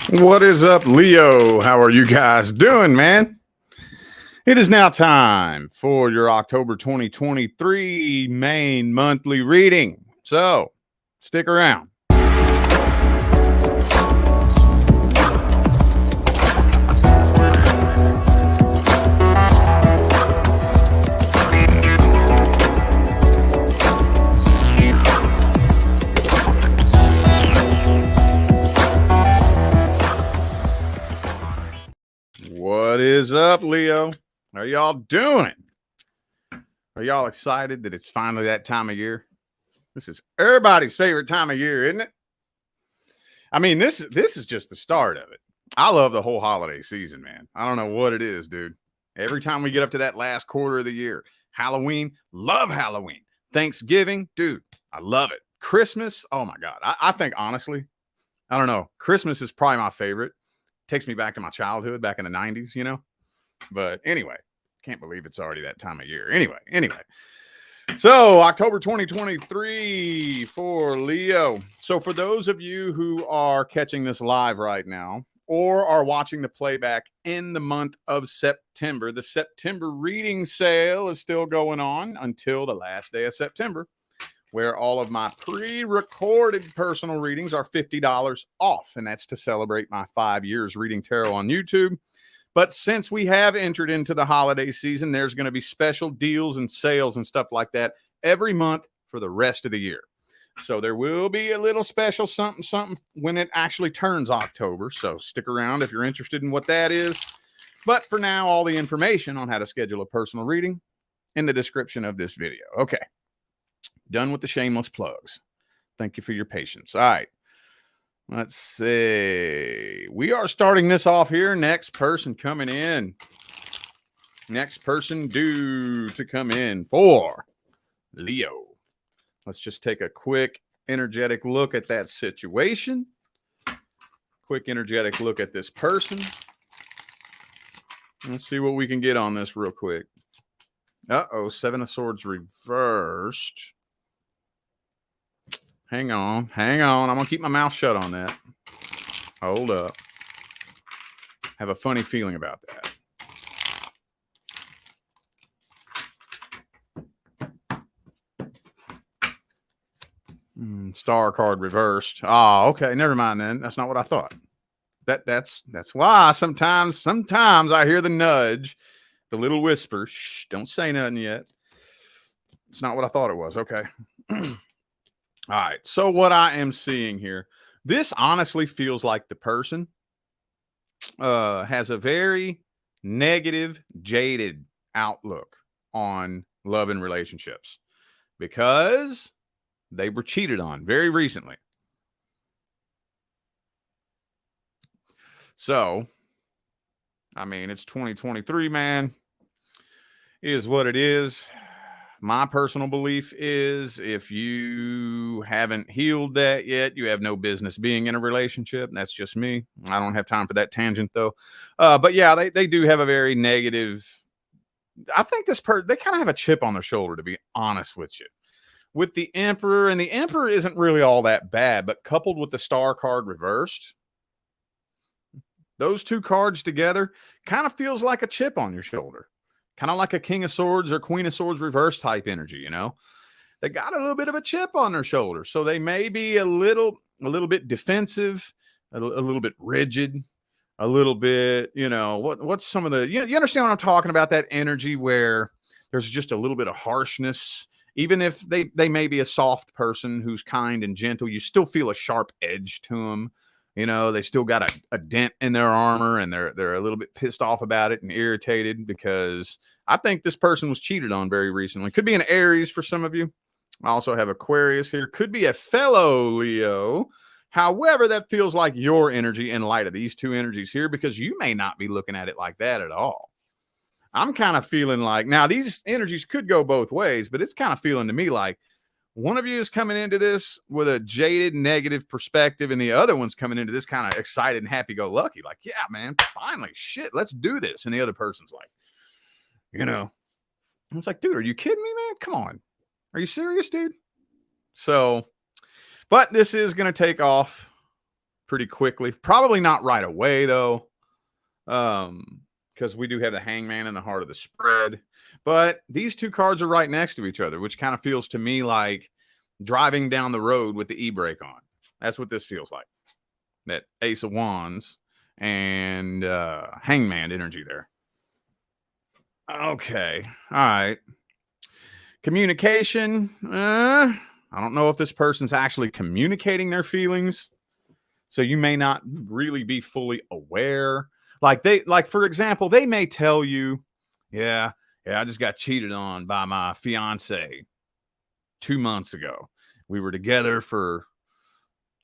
What is up, Leo? How are you guys doing, man? It is now time for your October 2023 main monthly reading. So stick around. What is up, Leo? How y'all doing? Are y'all excited that it's finally that time of year? This is everybody's favorite time of year, isn't it? I mean, this is just the start of it. I love the whole holiday season, man. I don't know what it is, dude. Every time we get up to that last quarter of the year, Halloween, love Halloween. Thanksgiving, dude, I love it. Christmas, oh my God. I think honestly, I don't know. Christmas is probably my favorite. Takes me back to my childhood, back in the 90s, you know? But anyway, can't believe it's already that time of year. Anyway. So October 2023 for Leo. So for those of you who are catching this live right now or are watching the playback in the month of September, the September reading sale is still going on until the last day of September, where all of my pre-recorded personal readings are $50 off. And that's to celebrate my 5 years reading tarot on YouTube. But since we have entered into the holiday season, there's going to be special deals and sales and stuff like that every month for the rest of the year. So there will be a little special something when it actually turns October. So stick around if you're interested in what that is. But for now, all the information on how to schedule a personal reading in the description of this video. Okay. Done with the shameless plugs. Thank you for your patience. All right. Let's see. We are starting this off here. Next person coming in. Next person due to come in for Leo. Let's just take a quick energetic look at that situation. Quick energetic look at this person. Let's see what we can get on this real quick. Uh-oh, Seven of Swords reversed. Hang on. I'm going to keep my mouth shut on that. Hold up. Have a funny feeling about that. Star card reversed. Oh, okay. Never mind then. That's not what I thought. That's why sometimes I hear the nudge, the little whisper. Shh, don't say nothing yet. It's not what I thought it was. Okay. All right. So what I am seeing here, this honestly feels like the person has a very negative, jaded outlook on love and relationships because they were cheated on very recently. So, I mean, it's 2023, man. It is what it is. My personal belief is if you haven't healed that yet, you have no business being in a relationship. That's just me. I don't have time for that tangent, though. But yeah, they do have a very negative. I think they kind of have a chip on their shoulder, to be honest with you. With the Emperor, and the Emperor isn't really all that bad, but coupled with the Star card reversed, those two cards together kind of feels like a chip on your shoulder. Kind of like a King of Swords or Queen of Swords reverse type energy, you know? They got a little bit of a chip on their shoulder. So they may be a little bit defensive, a little bit rigid, a little bit, you know, what's some of the, you understand what I'm talking about? That energy where there's just a little bit of harshness. Even if they may be a soft person who's kind and gentle, you still feel a sharp edge to them. You know, they still got a dent in their armor and they're a little bit pissed off about it and irritated because I think this person was cheated on very recently. Could be an Aries for some of you. I also have Aquarius here. Could be a fellow Leo. However, that feels like your energy in light of these two energies here because you may not be looking at it like that at all. I'm kind of feeling like, now these energies could go both ways, but it's kind of feeling to me like one of you is coming into this with a jaded, negative perspective, and the other one's coming into this kind of excited and happy-go-lucky. Like, yeah, man, finally, shit, let's do this. And the other person's like, you know, it's like, dude, are you kidding me, man? Come on. Are you serious, dude? So, but this is going to take off pretty quickly. Probably not right away, though, because we do have the Hangman in the heart of the spread. But these two cards are right next to each other, which kind of feels to me like driving down the road with the e-brake on. That's what this feels like. That Ace of Wands and Hangman energy there. Okay. All right. Communication. I don't know if this person's actually communicating their feelings. So you may not really be fully aware. Like for example, they may tell you, yeah, I just got cheated on by my fiance 2 months ago. We were together for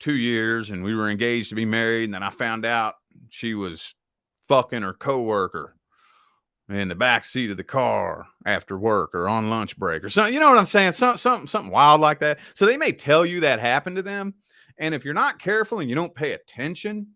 2 years and we were engaged to be married. And then I found out she was fucking her coworker in the back seat of the car after work or on lunch break or something. You know what I'm saying? Something wild like that. So they may tell you that happened to them. And if you're not careful and you don't pay attention,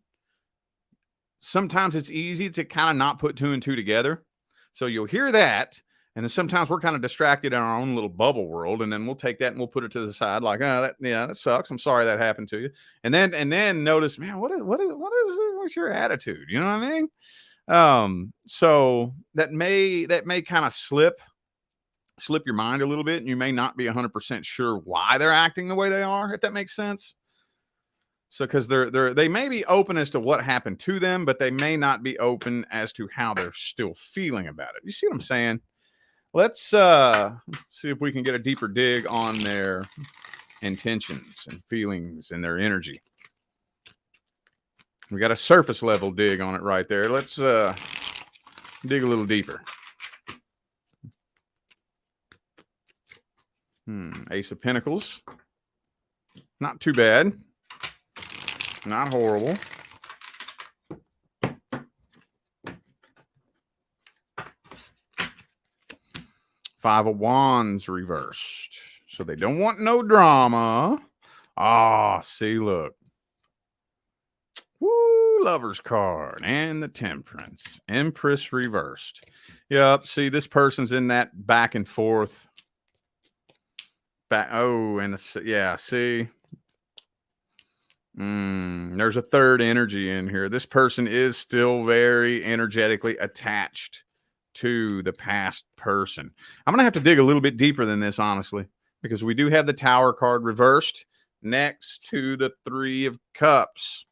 sometimes it's easy to kind of not put 2 and 2 together. So you'll hear that. And then sometimes we're kind of distracted in our own little bubble world. And then we'll take that and we'll put it to the side like, oh, that sucks. I'm sorry that happened to you. And then notice, man, what's your attitude? You know what I mean? So that may kind of slip your mind a little bit, and you may not be 100% sure why they're acting the way they are, if that makes sense. So because they may be open as to what happened to them, but they may not be open as to how they're still feeling about it. You see what I'm saying? Let's see if we can get a deeper dig on their intentions and feelings and their energy. We got a surface level dig on it right there. Let's dig a little deeper. Ace of Pentacles. Not too bad. Not horrible. Five of Wands reversed. So they don't want no drama. See, look. Woo, Lover's card and the Temperance. Empress reversed. Yep, see, this person's in that back and forth. See. There's a third energy in here. This person is still very energetically attached to the past person. I'm going to have to dig a little bit deeper than this, honestly, because we do have the Tower card reversed next to the Three of Cups.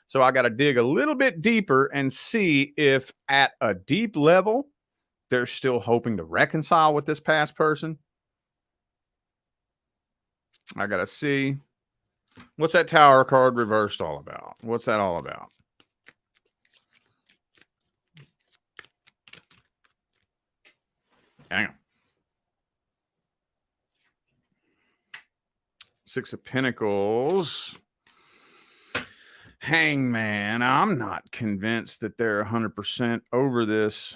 So I got to dig a little bit deeper and see if at a deep level, they're still hoping to reconcile with this past person. I got to see. What's that Tower card reversed all about? What's that all about? Hang on. Six of Pentacles. Hangman. I'm not convinced that they're 100% over this.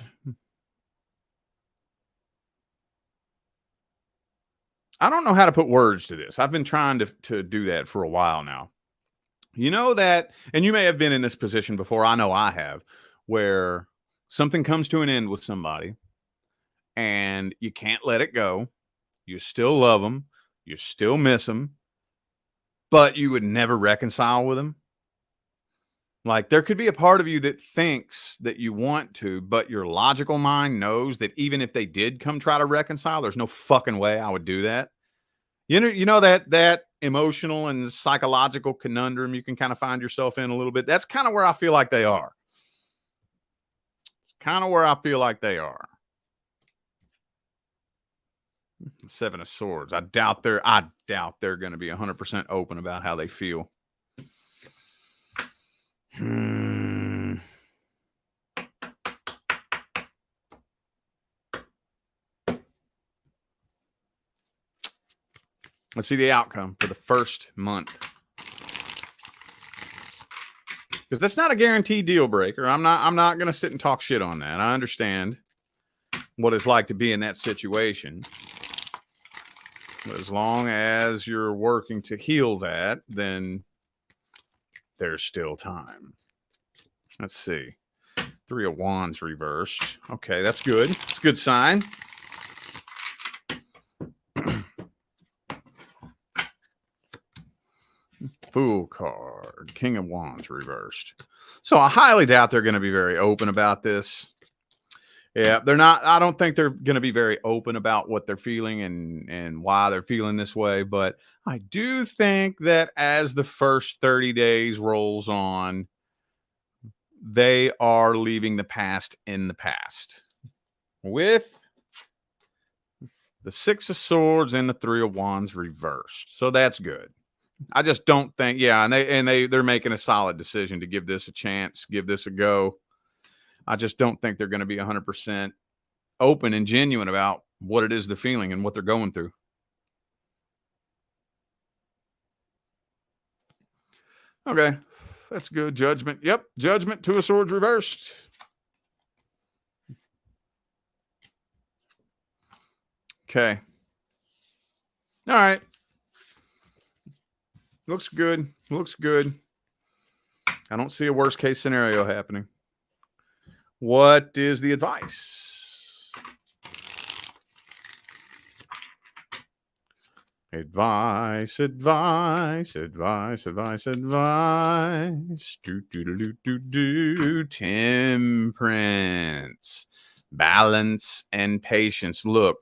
I don't know how to put words to this. I've been trying to do that for a while now. You know that, and you may have been in this position before. I know I have, where something comes to an end with somebody and you can't let it go. You still love them. You still miss them, but you would never reconcile with them. Like there could be a part of you that thinks that you want to, but your logical mind knows that even if they did come try to reconcile, there's no fucking way I would do that. You know that emotional and psychological conundrum you can kind of find yourself in a little bit. That's kind of where I feel like they are. It's kind of where I feel like they are. Seven of Swords. I doubt they're going to be 100% open about how they feel. Let's see the outcome for the first month. Because that's not a guaranteed deal breaker. I'm not going to sit and talk shit on that. I understand what it's like to be in that situation. But as long as you're working to heal that, then there's still time. Let's see. Three of Wands reversed. Okay, that's good. It's a good sign. Fool card. card. King of Wands reversed. So I highly doubt they're going to be very open about this. Yeah, they're not. I don't think they're going to be very open about what they're feeling and why they're feeling this way. But I do think that as the first 30 days rolls on, they are leaving the past in the past with the Six of Swords and the Three of Wands reversed. So that's good. I just don't think, yeah, and they're making a solid decision to give this a chance, give this a go. I just don't think they're going to be 100% open and genuine about what it is they're feeling and what they're going through. Okay, that's good. Judgment. Yep, Judgment, Two of Swords reversed. Okay. All right. Looks good. Looks good. I don't see a worst case scenario happening. What is the advice? Advice, advice, advice, advice, advice. Temperance, balance, and patience. Look,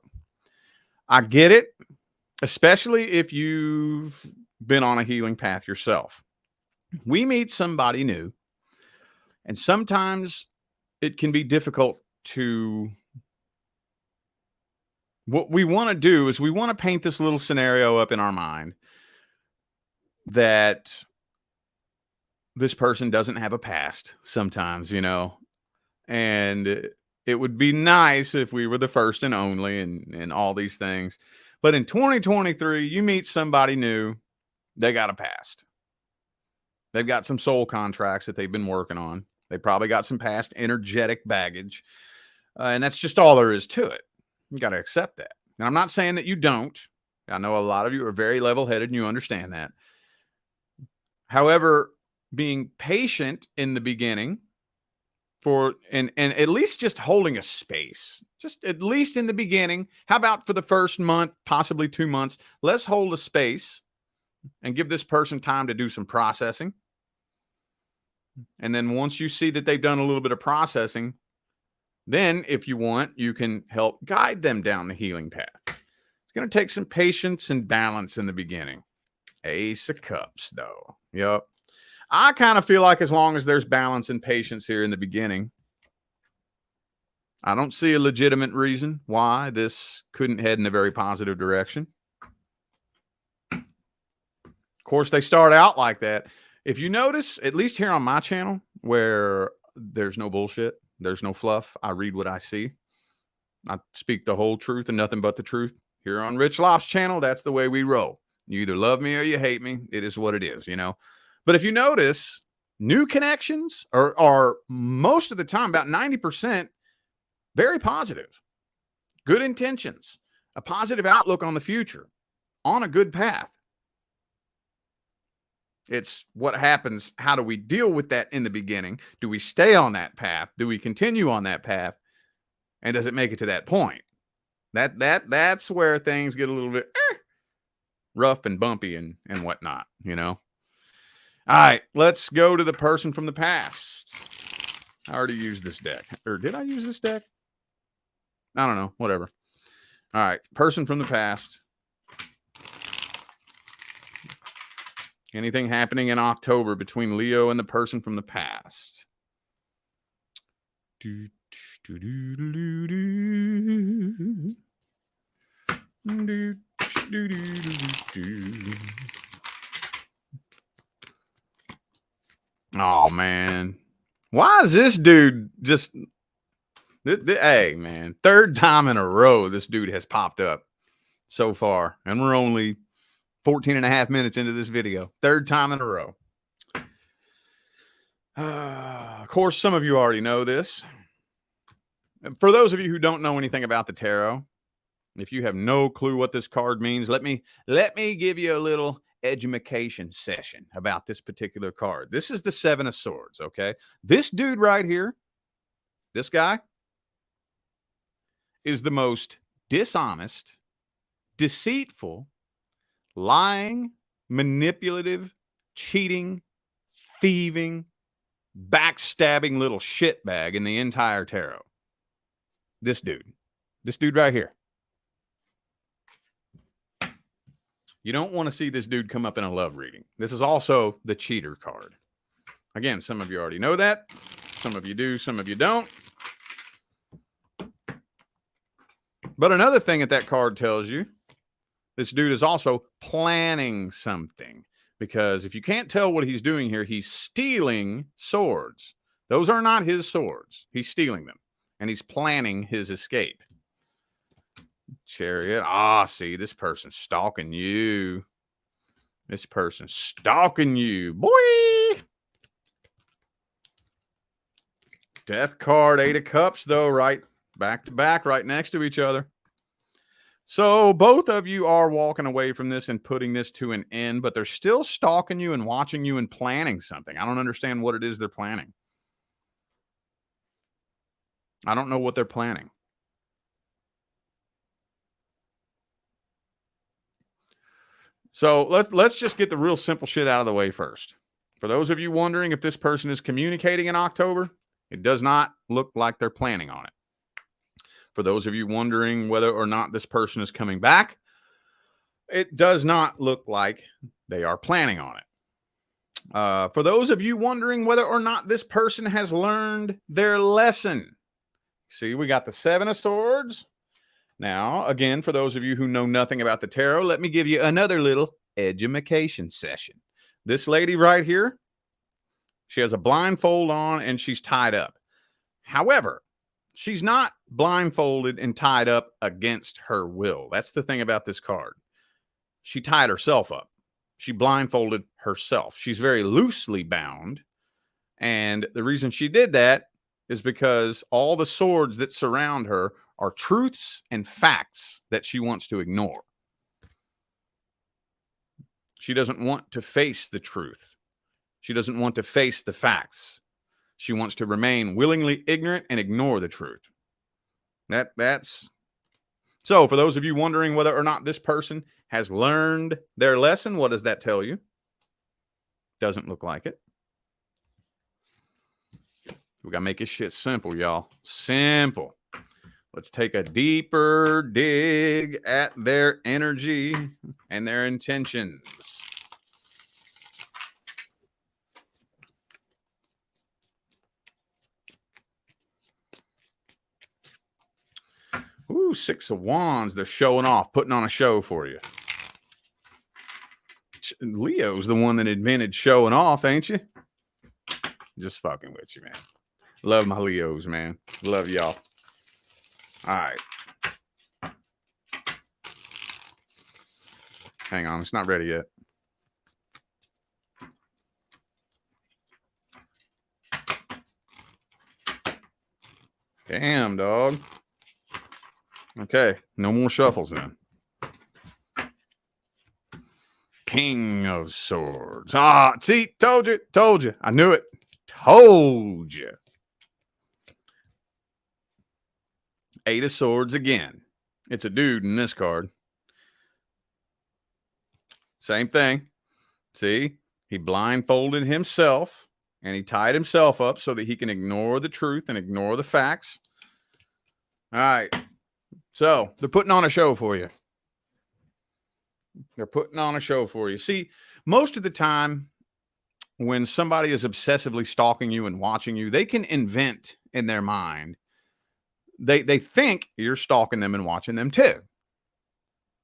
I get it, especially if you've been on a healing path yourself. We meet somebody new, and sometimes it can be difficult to. What we want to do is we want to paint this little scenario up in our mind that this person doesn't have a past sometimes, you know, and it would be nice if we were the first and only and all these things. But in 2023, you meet somebody new, they got a past. They've got some soul contracts that they've been working on. They probably got some past energetic baggage. And that's just all there is to it. You got to accept that. And I'm not saying that you don't. I know a lot of you are very level-headed and you understand that. However, being patient in the beginning and at least just holding a space, just at least in the beginning, how about for the first month, possibly 2 months, let's hold a space and give this person time to do some processing. And then once you see that they've done a little bit of processing, then if you want, you can help guide them down the healing path. It's going to take some patience and balance in the beginning. Ace of Cups, though. Yep. I kind of feel like as long as there's balance and patience here in the beginning, I don't see a legitimate reason why this couldn't head in a very positive direction. Of course, they start out like that. If you notice, at least here on my channel, where there's no bullshit, there's no fluff, I read what I see. I speak the whole truth and nothing but the truth. Here on Rich Lof's channel, that's the way we roll. You either love me or you hate me. It is what it is, you know. But if you notice, new connections are most of the time, about 90%, very positive. Good intentions, a positive outlook on the future, on a good path. It's what happens. How do we deal with that in the beginning? Do we stay on that path? Do we continue on that path? And does it make it to that point? That's where things get a little bit rough and bumpy and whatnot, you know? All right, let's go to the person from the past. I already used this deck. Or did I use this deck? I don't know. Whatever. All right, person from the past. Anything happening in October between Leo and the person from the past? Oh, man. Why is this dude just... Hey, man. Third time in a row this dude has popped up so far. And we're only 14 and a half minutes into this video. Third time in a row. Of course, some of you already know this. For those of you who don't know anything about the tarot, if you have no clue what this card means, let me give you a little education session about this particular card. This is the Seven of Swords, okay? This dude right here, this guy, is the most dishonest, deceitful, lying, manipulative, cheating, thieving, backstabbing little shitbag in the entire tarot. This dude right here. You don't want to see this dude come up in a love reading. This is also the cheater card. Again, some of you already know that. Some of you do, some of you don't. But another thing that card tells you, this dude is also planning something. Because if you can't tell what he's doing here, he's stealing swords. Those are not his swords. He's stealing them. And he's planning his escape. Chariot. Ah, see, this person's stalking you. This person's stalking you. Boy! Death card, 8 of Cups, though, right back to back, right next to each other. So both of you are walking away from this and putting this to an end, but they're still stalking you and watching you and planning something. I don't understand what it is they're planning. I don't know what they're planning. So let's just get the real simple shit out of the way first. For those of you wondering if this person is communicating in October, it does not look like they're planning on it. For those of you wondering whether or not this person is coming back, it does not look like they are planning on it. For those of you wondering whether or not this person has learned their lesson, see, we got the 7 of Swords. Now, again, for those of you who know nothing about the tarot, let me give you another little edumacation session. This lady right here, she has a blindfold on and she's tied up. However, she's not blindfolded and tied up against her will. That's the thing about this card. She tied herself up. She blindfolded herself. She's very loosely bound. And the reason she did that is because all the swords that surround her are truths and facts that she wants to ignore. She doesn't want to face the truth. She doesn't want to face the facts. She wants to remain willingly ignorant and ignore the truth. That's so for those of you wondering whether or not this person has learned their lesson, what does that tell you? Doesn't look like it. We got to make this shit simple, y'all. Simple. Let's take a deeper dig at their energy and their intentions. Ooh, 6 of Wands. They're showing off, putting on a show for you. Leo's the one that invented showing off, ain't you? Just fucking with you, man. Love my Leos, man. Love y'all. All right. Hang on. It's not ready yet. Damn, dog. Okay. No more shuffles then. King of Swords. Ah, see, told you. I knew it. Told you. 8 of Swords again. It's a dude in this card. Same thing. See, he blindfolded himself and he tied himself up so that he can ignore the truth and ignore the facts. All right. So they're putting on a show for you. They're putting on a show for you. See, most of the time when somebody is obsessively stalking you and watching you, they can invent in their mind. They think you're stalking them and watching them too.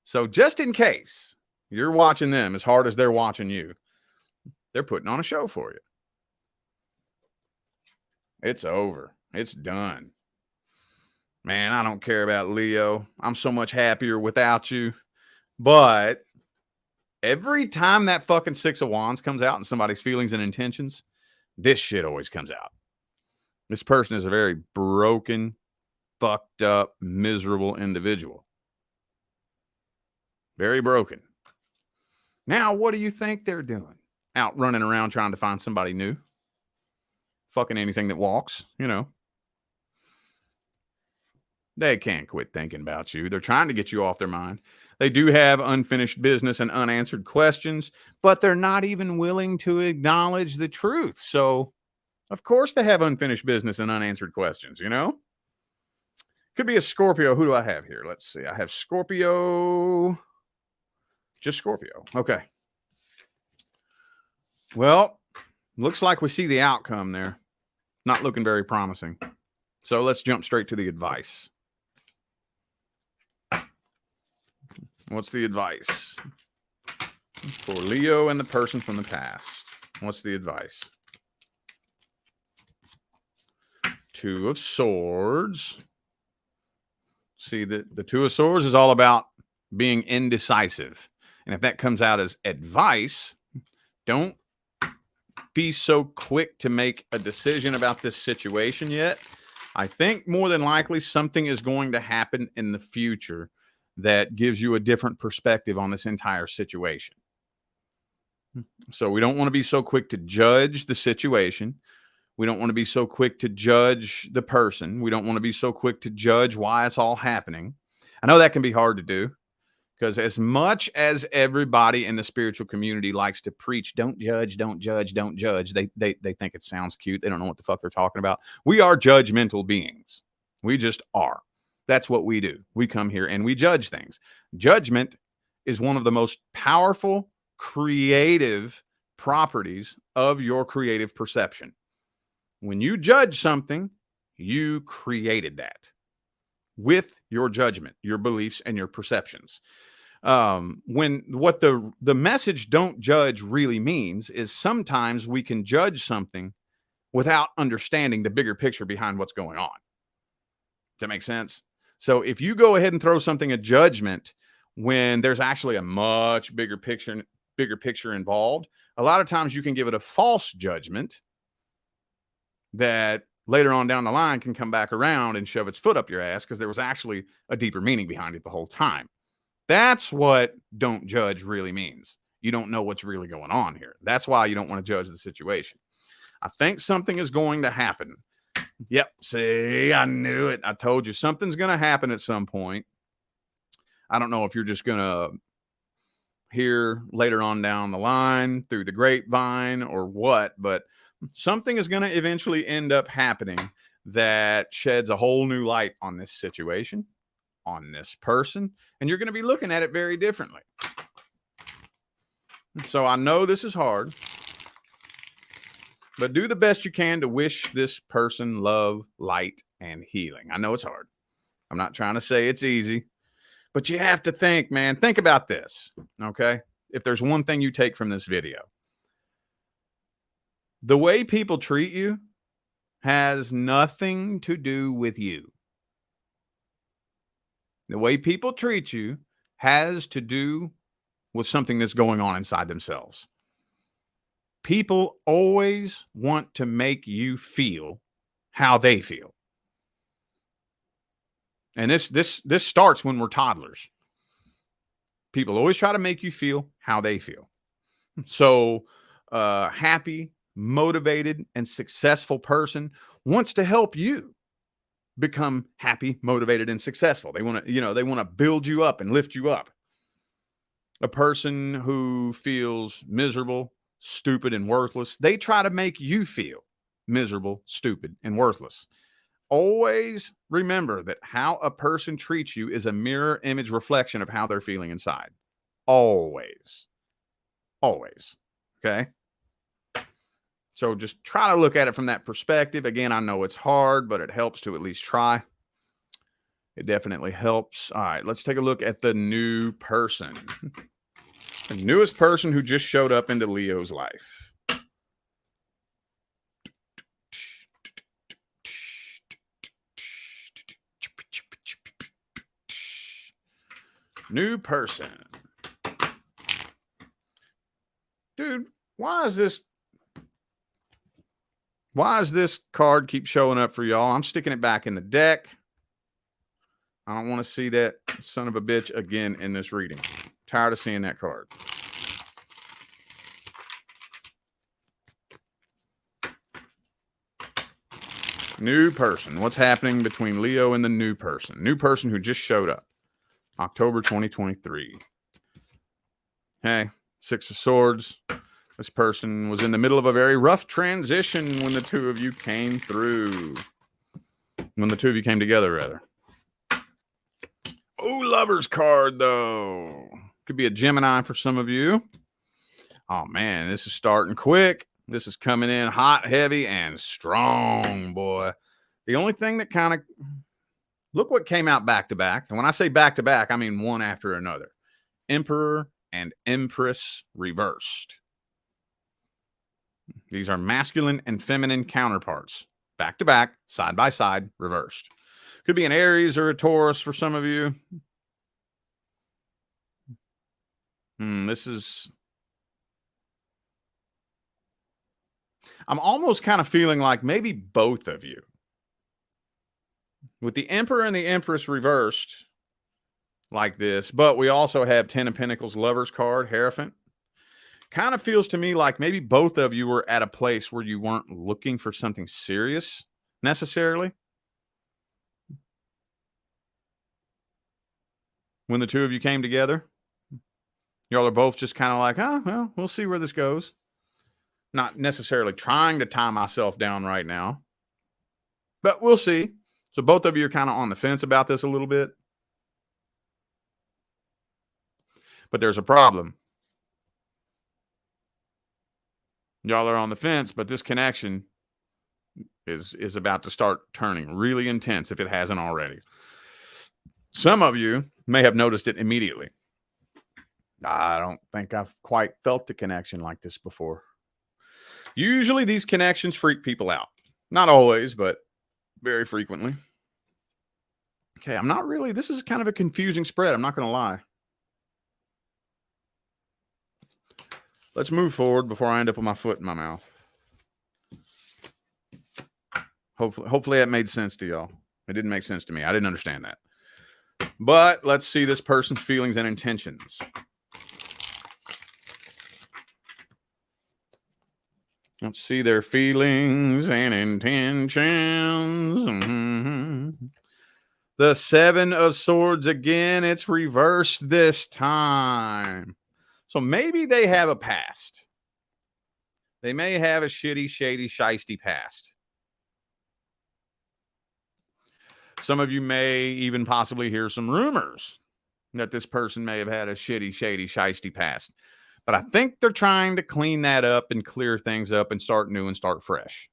So just in case you're watching them as hard as they're watching you, they're putting on a show for you. It's over. It's done. Man, I don't care about Leo. I'm so much happier without you. But every time that fucking 6 of Wands comes out in somebody's feelings and intentions, this shit always comes out. This person is a very broken, fucked up, miserable individual. Very broken. Now, what do you think they're doing? Out running around trying to find somebody new. Fucking anything that walks, you know. They can't quit thinking about you. They're trying to get you off their mind. They do have unfinished business and unanswered questions, but they're not even willing to acknowledge the truth. So, of course, they have unfinished business and unanswered questions, you know? Could be a Scorpio. Who do I have here? Let's see. I have Scorpio. Just Scorpio. Okay. Well, looks like we see the outcome there. Not looking very promising. So let's jump straight to the advice. What's the advice for Leo and the person from the past? What's the advice? Two of Swords. See, the Two of Swords is all about being indecisive. And if that comes out as advice, don't be so quick to make a decision about this situation yet. I think more than likely something is going to happen in the future that gives you a different perspective on this entire situation. So we don't want to be so quick to judge the situation. We don't want to be so quick to judge the person. We don't want to be so quick to judge why it's all happening. I know that can be hard to do because as much as everybody in the spiritual community likes to preach, don't judge, don't judge, don't judge. They think it sounds cute. They don't know what the fuck they're talking about. We are judgmental beings. We just are. That's what we do. We come here and we judge things. Judgment is one of the most powerful, creative properties of your creative perception. When you judge something, you created that with your judgment, your beliefs, and your perceptions. When what the message "don't judge" really means is sometimes we can judge something without understanding the bigger picture behind what's going on. Does that make sense? So if you go ahead and throw something a judgment when there's actually a much bigger picture involved, a lot of times you can give it a false judgment that later on down the line can come back around and shove its foot up your ass because there was actually a deeper meaning behind it the whole time. That's what "don't judge" really means. You don't know what's really going on here. That's why you don't want to judge the situation. I think something is going to happen. Yep. See, I knew it. I told you something's going to happen at some point. I don't know if you're just going to hear later on down the line through the grapevine or what, but something is going to eventually end up happening that sheds a whole new light on this situation, on this person, and you're going to be looking at it very differently. So I know this is hard, but do the best you can to wish this person love, light, and healing. I know it's hard. I'm not trying to say it's easy, but you have to think, man. Think about this, okay? If there's one thing you take from this video, the way people treat you has nothing to do with you. The way people treat you has to do with something that's going on inside themselves. People always want to make you feel how they feel. And this starts when we're toddlers. People always try to make you feel how they feel. So happy, motivated, and successful person wants to help you become happy, motivated, and successful. They want to, they want to build you up and lift you up. A person who feels miserable, stupid, and worthless, they try to make you feel miserable, stupid, and worthless. Always remember that how a person treats you is a mirror image reflection of how they're feeling inside. Always. Always. Okay? So just try to look at it from that perspective. Again, I know it's hard, but it helps to at least try. It definitely helps. All right, let's take a look at the new person. The newest person who just showed up into Leo's life. New person. Dude, why is this card keep showing up for y'all? I'm sticking it back in the deck. I don't want to see that son of a bitch again in this reading. Tired of seeing that card. New person. What's happening between Leo and the new person? New person who just showed up. October 2023. Hey, Six of Swords. This person was in the middle of a very rough transition when the two of you came through. When the two of you came together, rather. Oh, Lover's card, though. Could be a Gemini for some of you. Oh, man, this is starting quick. This is coming in hot, heavy, and strong, boy. The only thing that kind of... Look what came out back-to-back. And when I say back-to-back, I mean one after another. Emperor and Empress reversed. These are masculine and feminine counterparts. Back-to-back, side-by-side, reversed. Could be an Aries or a Taurus for some of you. This is... I'm almost kind of feeling like maybe both of you. With the Emperor and the Empress reversed like this, but we also have 10 of Pentacles Lover's card, Hierophant. Kind of feels to me like maybe both of you were at a place where you weren't looking for something serious necessarily. When the two of you came together, y'all are both just kind of like, oh, well, we'll see where this goes. Not necessarily trying to tie myself down right now, but we'll see. So both of you are kind of on the fence about this a little bit. But there's a problem. Y'all are on the fence, but this connection is about to start turning really intense if it hasn't already. Some of you may have noticed it immediately. I don't think I've quite felt the connection like this before. Usually these connections freak people out. Not always, but very frequently. Okay, I'm not really... This is kind of a confusing spread. I'm not going to lie. Let's move forward before I end up with my foot in my mouth. Hopefully that made sense to y'all. It didn't make sense to me. I didn't understand that. But let's see this person's feelings and intentions. Let's see their feelings and intentions. The Seven of Swords again. It's reversed this time. So maybe they have a past. They may have a shitty, shady, shisty past. Some of you may even possibly hear some rumors that this person may have had a shitty, shady, shisty past. But I think they're trying to clean that up and clear things up and start new and start fresh.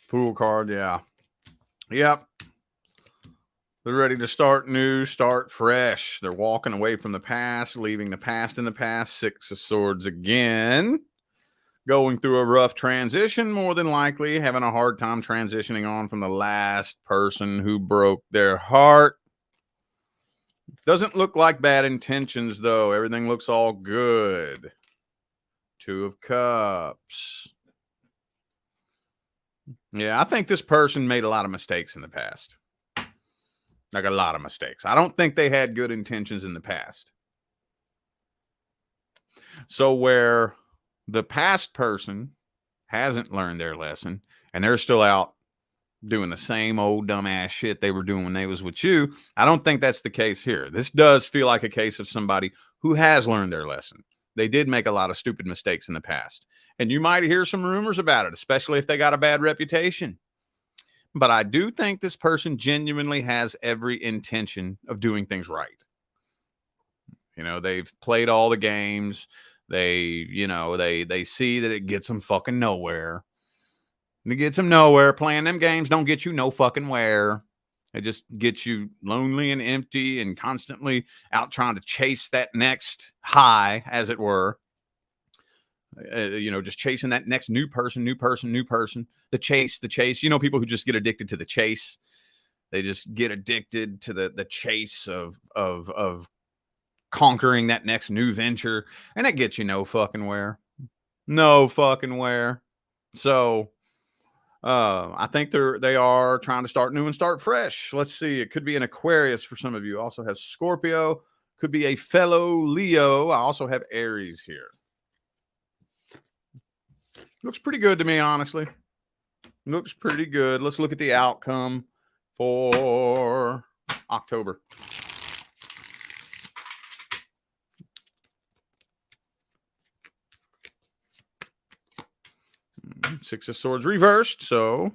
Fool card, yeah. Yep. They're ready to start new, start fresh. They're walking away from the past, leaving the past in the past. Six of Swords again. Going through a rough transition, more than likely. Having a hard time transitioning on from the last person who broke their heart. Doesn't look like bad intentions, though. Everything looks all good. Two of Cups. Yeah, I think this person made a lot of mistakes in the past. Like a lot of mistakes. I don't think they had good intentions in the past. So where the past person hasn't learned their lesson and they're still out doing the same old dumbass shit they were doing when they was with you, I don't think that's the case here. This does feel like a case of somebody who has learned their lesson. They did make a lot of stupid mistakes in the past. And you might hear some rumors about it, especially if they got a bad reputation. But I do think this person genuinely has every intention of doing things right. You know, they've played all the games. They see that it gets them fucking nowhere. It gets them nowhere. Playing them games don't get you no fucking where. It just gets you lonely and empty and constantly out trying to chase that next high, as it were. Just chasing that next new person. The chase. People who just get addicted to the chase. They just get addicted to the chase of conquering that next new venture. And that gets you no fucking where. No fucking where. So I think they are trying to start new and start fresh. Let's see. It could be an Aquarius for some of you. Also has Scorpio, Could be a fellow Leo. I also have Aries here. Looks pretty good to me, honestly. Looks pretty good. Let's look at the outcome for October. Six of Swords reversed, so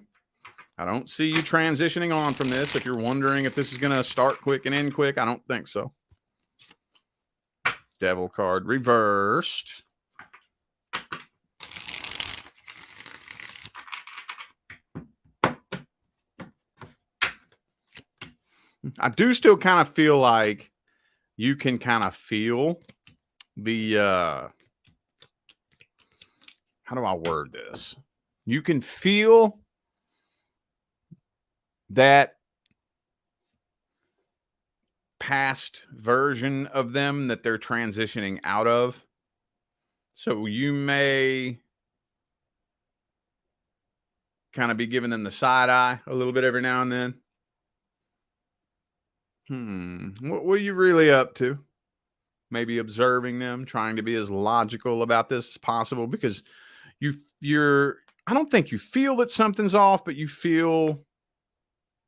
I don't see you transitioning on from this. If you're wondering if this is going to start quick and end quick, I don't think so. Devil card reversed. I do still kind of feel like you can kind of feel the, how do I word this? You can feel that past version of them that they're transitioning out of. So you may kind of be giving them the side eye a little bit every now and then. What are you really up to? Maybe observing them, trying to be as logical about this as possible, because I don't think you feel that something's off, but you feel,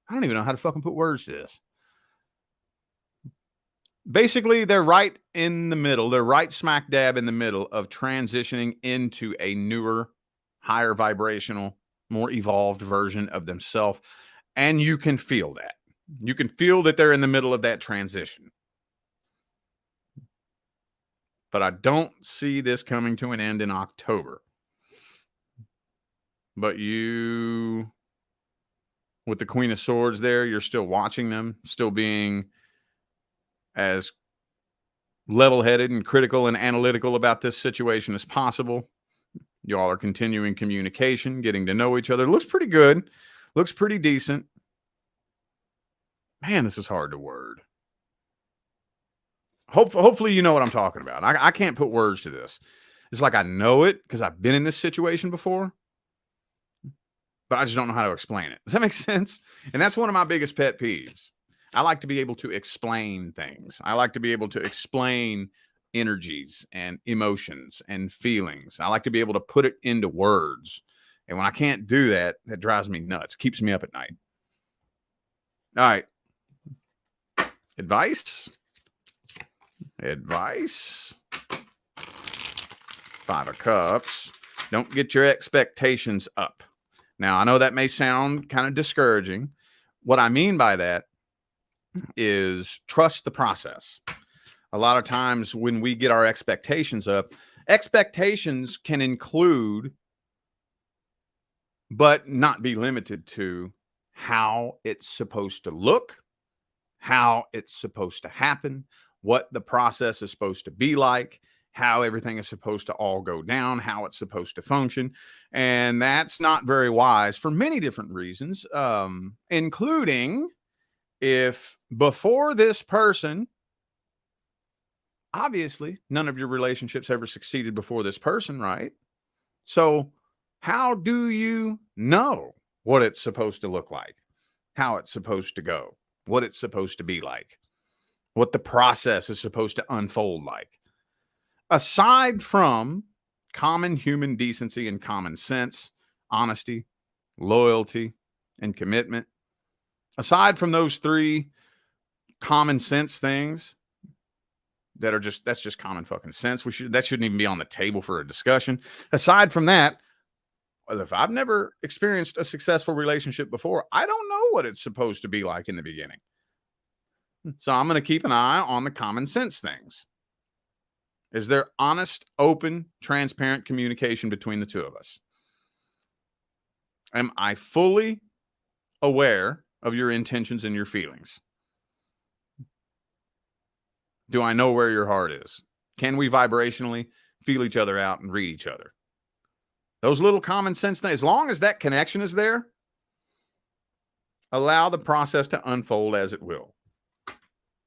I don't even know how to fucking put words to this. Basically, they're right in the middle. They're right smack dab in the middle of transitioning into a newer, higher vibrational, more evolved version of themselves. And you can feel that. You can feel that they're in the middle of that transition. But I don't see this coming to an end in October. But you, with the Queen of Swords there, you're still watching them, still being as level-headed and critical and analytical about this situation as possible. Y'all are continuing communication, getting to know each other. Looks pretty good. Looks pretty decent. Man, this is hard to word. Hopefully you know what I'm talking about. I can't put words to this. It's like I know it because I've been in this situation before, but I just don't know how to explain it. Does that make sense? And that's one of my biggest pet peeves. I like to be able to explain things. I like to be able to explain energies and emotions and feelings. I like to be able to put it into words. And when I can't do that, that drives me nuts. Keeps me up at night. All right. Advice. Five of Cups. Don't get your expectations up. Now, I know that may sound kind of discouraging. What I mean by that is trust the process. A lot of times when we get our expectations up, expectations can include, but not be limited to, how it's supposed to look, how it's supposed to happen, what the process is supposed to be like, how everything is supposed to all go down, how it's supposed to function. And that's not very wise for many different reasons, including if before this person, obviously none of your relationships ever succeeded before this person, right? So how do you know what it's supposed to look like, how it's supposed to go, what it's supposed to be like, what the process is supposed to unfold like? Aside from common human decency and common sense, honesty, loyalty, and commitment, aside from those three common sense things that are that's just common fucking sense. That shouldn't even be on the table for a discussion. Aside from that, well, if I've never experienced a successful relationship before, I don't know what it's supposed to be like in the beginning. So I'm going to keep an eye on the common sense things. Is there honest, open, transparent communication between the two of us? Am I fully aware of your intentions and your feelings? Do I know where your heart is? Can we vibrationally feel each other out and read each other? Those little common sense things, as long as that connection is there, allow the process to unfold as it will.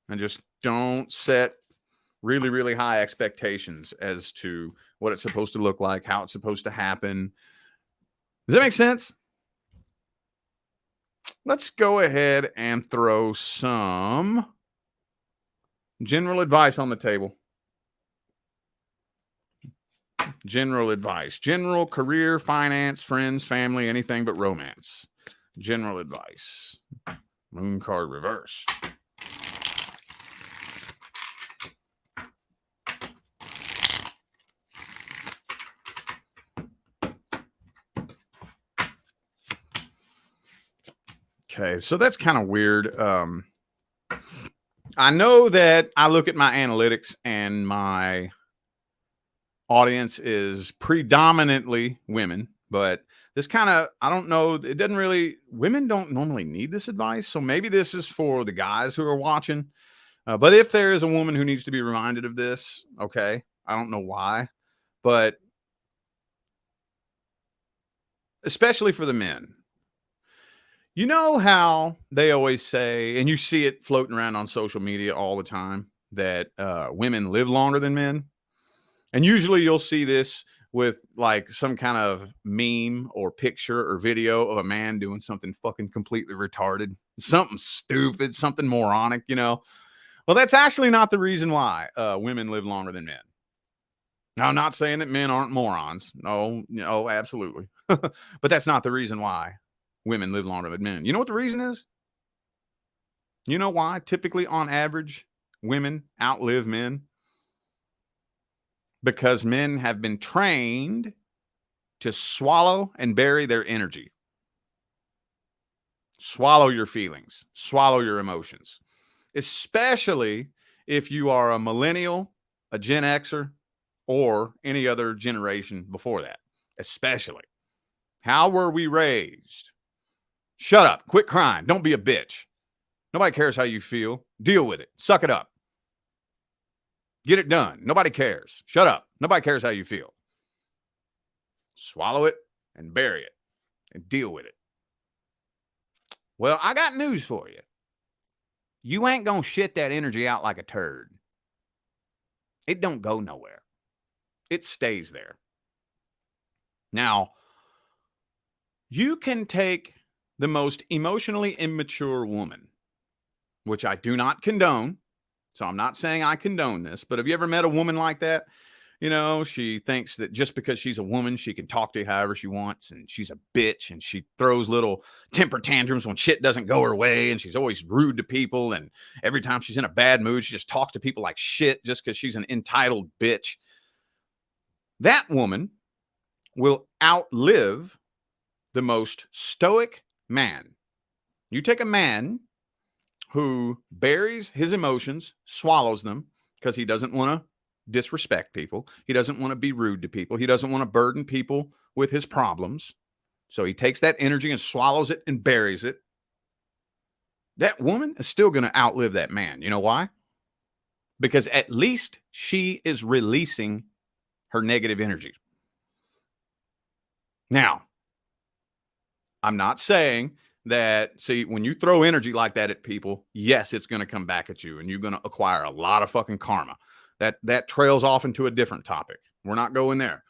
And just don't set really, really high expectations as to what it's supposed to look like, how it's supposed to happen. Does that make sense? Let's go ahead and throw some General advice on the table. General advice. General career, finance, friends, family, anything but romance. General advice. Moon card reversed. Okay, so that's kind of weird. I know that I look at my analytics and my audience is predominantly women, but this kind of, I don't know, it doesn't really, women don't normally need this advice. So maybe this is for the guys who are watching. But if there is a woman who needs to be reminded of this, okay, I don't know why, but especially for the men. You know how they always say, and you see it floating around on social media all the time, that women live longer than men? And usually you'll see this with like some kind of meme or picture or video of a man doing something fucking completely retarded, something stupid, something moronic, you know? Well, that's actually not the reason why women live longer than men. Now, I'm not saying that men aren't morons. No, absolutely. But that's not the reason why women live longer than men. You know what the reason is? You know why? Typically, on average, women outlive men? Because men have been trained to swallow and bury their energy. Swallow your feelings, swallow your emotions, especially if you are a millennial, a Gen Xer, or any other generation before that, especially. How were we raised? Shut up, quit crying, don't be a bitch. Nobody cares how you feel. Deal with it, suck it up. Get it done. Nobody cares. Shut up. Nobody cares how you feel. Swallow it and bury it and deal with it. Well, I got news for you. You ain't going to shit that energy out like a turd. It don't go nowhere. It stays there. Now, you can take the most emotionally immature woman, which I do not condone. So I'm not saying I condone this, but have you ever met a woman like that? You know, she thinks that just because she's a woman, she can talk to you however she wants, and she's a bitch, and she throws little temper tantrums when shit doesn't go her way, and she's always rude to people, and every time she's in a bad mood, she just talks to people like shit just because she's an entitled bitch. That woman will outlive the most stoic man. You take a man who buries his emotions, swallows them, because he doesn't want to disrespect people. He doesn't want to be rude to people. He doesn't want to burden people with his problems. So he takes that energy and swallows it and buries it. That woman is still going to outlive that man. You know why? Because at least she is releasing her negative energy. Now, I'm not saying that, see, when you throw energy like that at people, yes, it's going to come back at you and you're going to acquire a lot of fucking karma. That trails off into a different topic. We're not going there.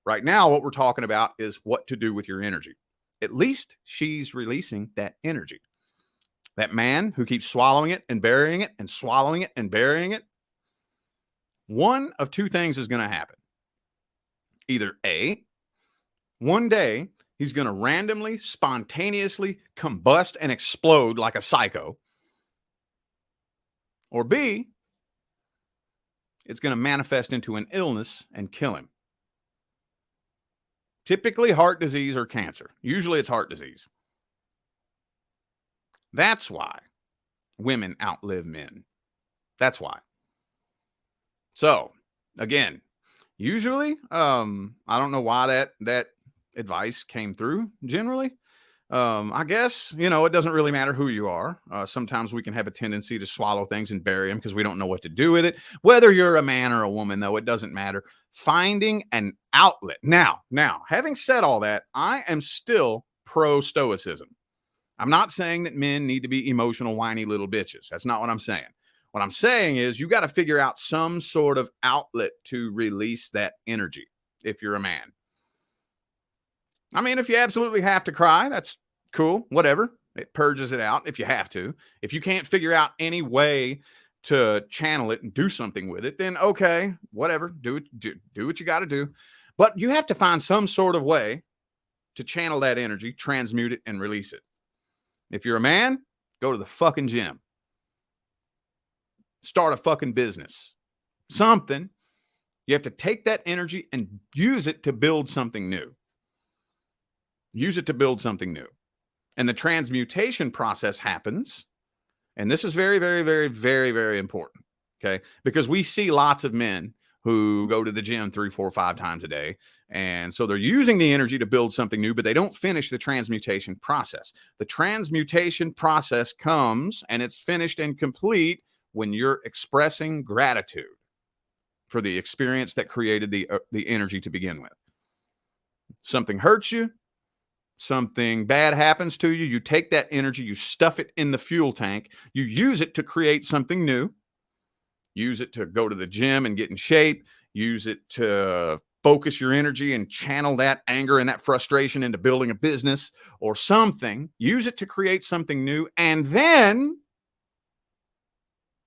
Right now, what we're talking about is what to do with your energy. At least she's releasing that energy. That man who keeps swallowing it and burying it and swallowing it and burying it, one of two things is going to happen. Either A, one day he's going to randomly, spontaneously combust and explode like a psycho. Or B, it's going to manifest into an illness and kill him. Typically heart disease or cancer. Usually it's heart disease. That's why women outlive men. That's why. So, again, usually, I don't know why that advice came through generally. I guess, you know, it doesn't really matter who you are. Sometimes we can have a tendency to swallow things and bury them because we don't know what to do with it. Whether you're a man or a woman, though, it doesn't matter. Finding an outlet. Now, having said all that, I am still pro stoicism. I'm not saying that men need to be emotional, whiny little bitches. That's not what I'm saying. What I'm saying is you got to figure out some sort of outlet to release that energy if you're a man. I mean, if you absolutely have to cry, that's cool, whatever. It purges it out if you have to. If you can't figure out any way to channel it and do something with it, then okay, whatever, do what you got to do. But you have to find some sort of way to channel that energy, transmute it, and release it. If you're a man, go to the fucking gym. Start a fucking business. Something. You have to take that energy and use it to build something new. Use it to build something new. And the transmutation process happens. And this is very, very, very, very, very important. Okay. Because we see lots of men who go to the gym 3, 4, 5 times a day. And so they're using the energy to build something new, but they don't finish the transmutation process. The transmutation process comes and it's finished and complete when you're expressing gratitude for the experience that created the energy to begin with. Something hurts you, something bad happens to you, you take that energy, you stuff it in the fuel tank, you use it to create something new, use it to go to the gym and get in shape, use it to focus your energy and channel that anger and that frustration into building a business or something, use it to create something new, and then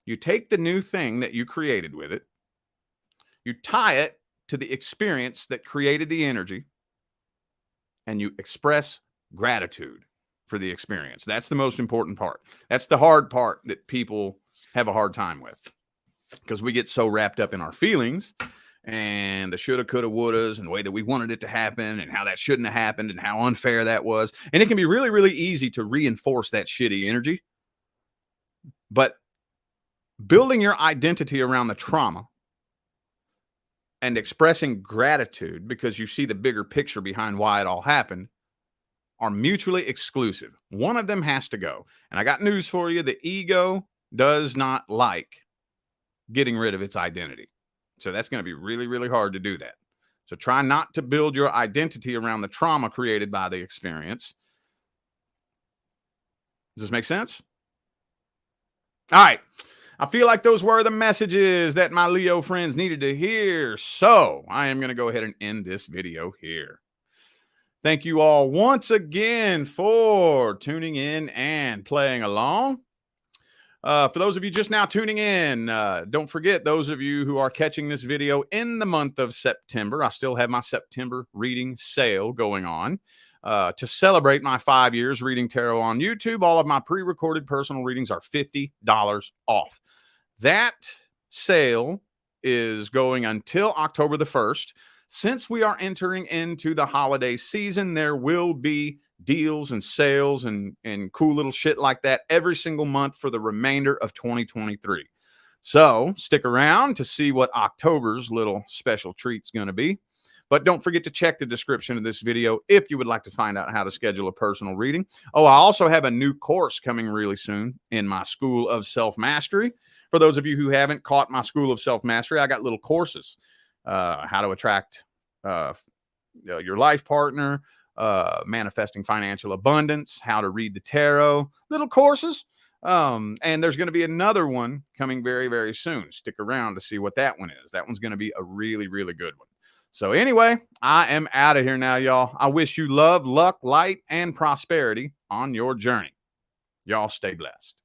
you take the new thing that you created with it, you tie it to the experience that created the energy, and you express gratitude for the experience. That's the most important part. That's the hard part that people have a hard time with because we get so wrapped up in our feelings and the shoulda, coulda, wouldas and the way that we wanted it to happen and how that shouldn't have happened and how unfair that was. And it can be really, really easy to reinforce that shitty energy. But building your identity around the trauma and expressing gratitude because you see the bigger picture behind why it all happened are mutually exclusive. One of them has to go. And I got news for you. The ego does not like getting rid of its identity. So that's going to be really, really hard to do that. So try not to build your identity around the trauma created by the experience. Does this make sense? All right. I feel like those were the messages that my Leo friends needed to hear. So I am going to go ahead and end this video here. Thank you all once again for tuning in and playing along. For those of you just now tuning in, don't forget, those of you who are catching this video in the month of September, I still have my September reading sale going on. To celebrate my 5 years reading tarot on YouTube, all of my pre-recorded personal readings are $50 off. That sale is going until October the 1st. Since we are entering into the holiday season, there will be deals and sales and cool little shit like that every single month for the remainder of 2023. So stick around to see what October's little special treat's going to be. But don't forget to check the description of this video if you would like to find out how to schedule a personal reading. Oh, I also have a new course coming really soon in my School of Self-Mastery. For those of you who haven't caught my School of Self-Mastery, I got little courses. How to attract your life partner, manifesting financial abundance, how to read the tarot, little courses. And there's going to be another one coming very, very soon. Stick around to see what that one is. That one's going to be a really, really good one. So anyway, I am out of here now, y'all. I wish you love, luck, light, and prosperity on your journey. Y'all stay blessed.